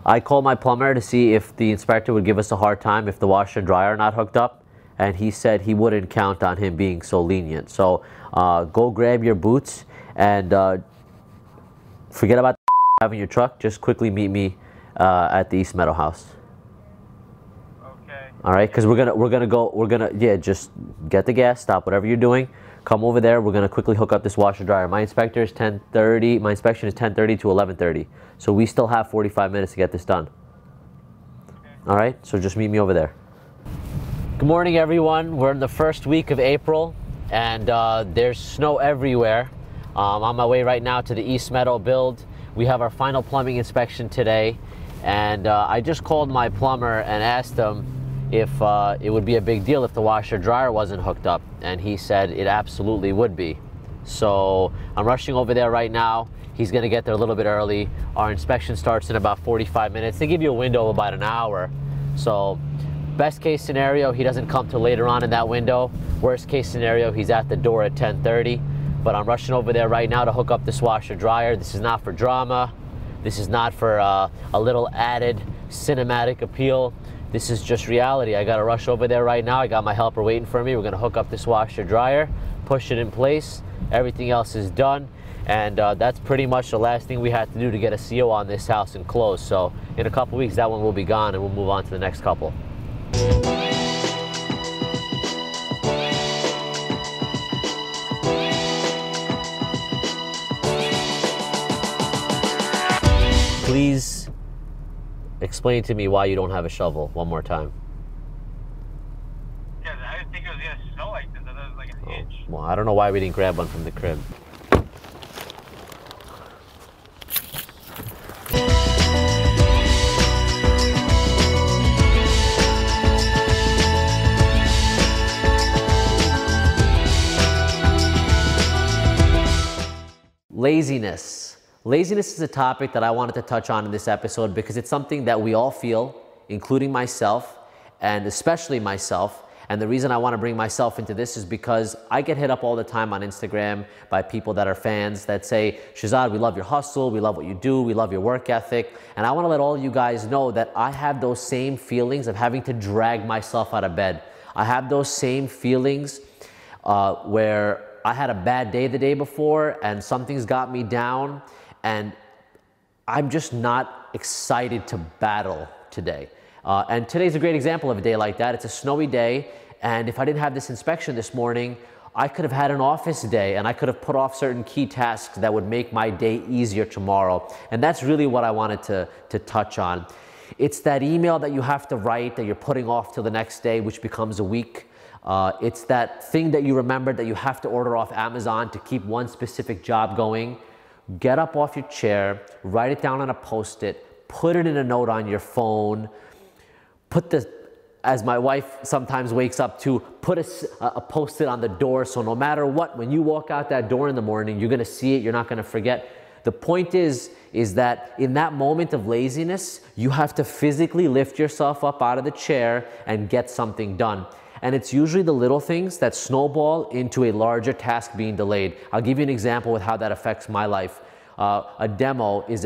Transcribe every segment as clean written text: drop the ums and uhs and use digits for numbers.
I called my plumber to see if the inspector would give us a hard time if the washer and dryer are not hooked up, and he said he wouldn't count on him being so lenient. So go grab your boots and forget about having your truck. Just quickly meet me at the East Meadow house. Okay. All right, because yeah, just get the gas, stop whatever you're doing, come over there. We're gonna quickly hook up this washer dryer. My inspection is 10:30 to 11:30. So we still have 45 minutes to get this done. Okay. All right, so just meet me over there. Good morning, everyone. We're in the first week of April, and there's snow everywhere. I'm on my way right now to the East Meadow build. We have our final plumbing inspection today, and I just called my plumber and asked him if it would be a big deal if the washer dryer wasn't hooked up, and he said it absolutely would be. So I'm rushing over there right now. He's gonna get there a little bit early. Our inspection starts in about 45 minutes. They give you a window of about an hour. So best case scenario, he doesn't come till later on in that window. Worst case scenario, he's at the door at 10:30. But I'm rushing over there right now to hook up this washer dryer. This is not for drama. This is not for a little added cinematic appeal. This is just reality. I gotta rush over there right now. I got my helper waiting for me. We're gonna hook up this washer dryer, push it in place. Everything else is done. And that's pretty much the last thing we had to do to get a CO on this house and close. So in a couple weeks, that one will be gone and we'll move on to the next couple. Please explain to me why you don't have a shovel one more time. Yeah, I didn't think it was gonna snow like this. I thought it was like an inch. Well, I don't know why we didn't grab one from the crib. Laziness. Laziness is a topic that I wanted to touch on in this episode because it's something that we all feel, including myself, and especially myself. And the reason I want to bring myself into this is because I get hit up all the time on Instagram by people that are fans that say, Shahzad, we love your hustle, we love what you do, we love your work ethic. And I want to let all you guys know that I have those same feelings of having to drag myself out of bed. I have those same feelings where I had a bad day the day before and something's got me down and I'm just not excited to battle today. And today's a great example of a day like that. It's a snowy day, and if I didn't have this inspection this morning, I could have had an office day and I could have put off certain key tasks that would make my day easier tomorrow. And that's really what I wanted to touch on. It's that email that you have to write that you're putting off till the next day, which becomes a week. It's that thing that you remembered that you have to order off Amazon to keep one specific job going. Get up off your chair, write it down on a Post-it, put it in a note on your phone, put the, as my wife sometimes wakes up to, put a Post-it on the door so no matter what, when you walk out that door in the morning, you're gonna see it, you're not gonna forget. The point is that in that moment of laziness, you have to physically lift yourself up out of the chair and get something done. And it's usually the little things that snowball into a larger task being delayed. I'll give you an example with how that affects my life. A demo is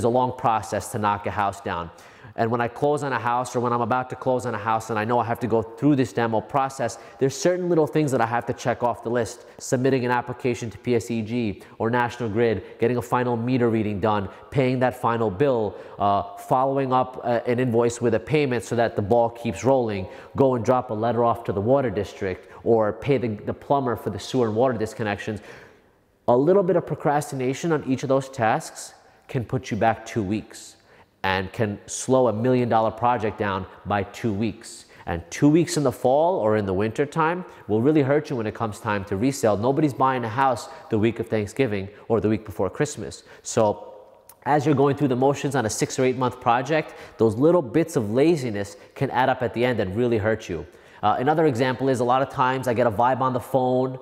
a long process to knock a house down. And when I close on a house or when I'm about to close on a house and I know I have to go through this demo process, there's certain little things that I have to check off the list. Submitting an application to PSEG or National Grid, getting a final meter reading done, paying that final bill, following up an invoice with a payment so that the ball keeps rolling, go and drop a letter off to the water district or pay the plumber for the sewer and water disconnections. A little bit of procrastination on each of those tasks can put you back 2 weeks. And can slow $1 million project down by 2 weeks. And 2 weeks in the fall or in the winter time will really hurt you when it comes time to resell. Nobody's buying a house the week of Thanksgiving or the week before Christmas. So as you're going through the motions on a 6 or 8 month project, those little bits of laziness can add up at the end and really hurt you. Another example is a lot of times I get a vibe on the phone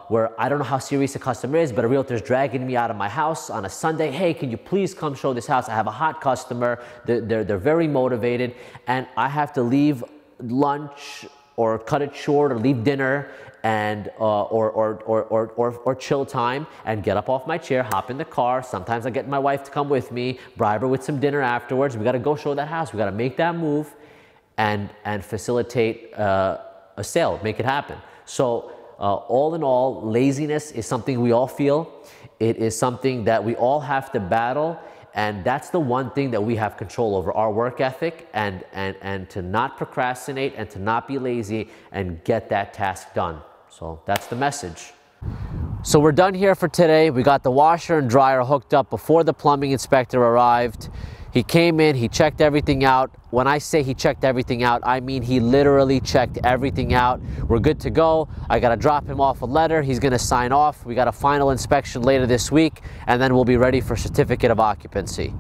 where I don't know how serious a customer is, but a realtor's dragging me out of my house on a Sunday. Hey, can you please come show this house? I have a hot customer. They're very motivated, and I have to leave lunch or cut it short or leave dinner and or chill time and get up off my chair, hop in the car. Sometimes I get my wife to come with me, bribe her with some dinner afterwards. We got to go show that house. We got to make that move and facilitate a sale, make it happen. So all in all, laziness is something we all feel. It is something that we all have to battle. And that's the one thing that we have control over, our work ethic, and to not procrastinate and to not be lazy and get that task done. So that's the message. So we're done here for today. We got the washer and dryer hooked up before the plumbing inspector arrived. He came in, he checked everything out. When I say he checked everything out, I mean he literally checked everything out. We're good to go. I gotta drop him off a letter. He's gonna sign off. We got a final inspection later this week, and then we'll be ready for certificate of occupancy.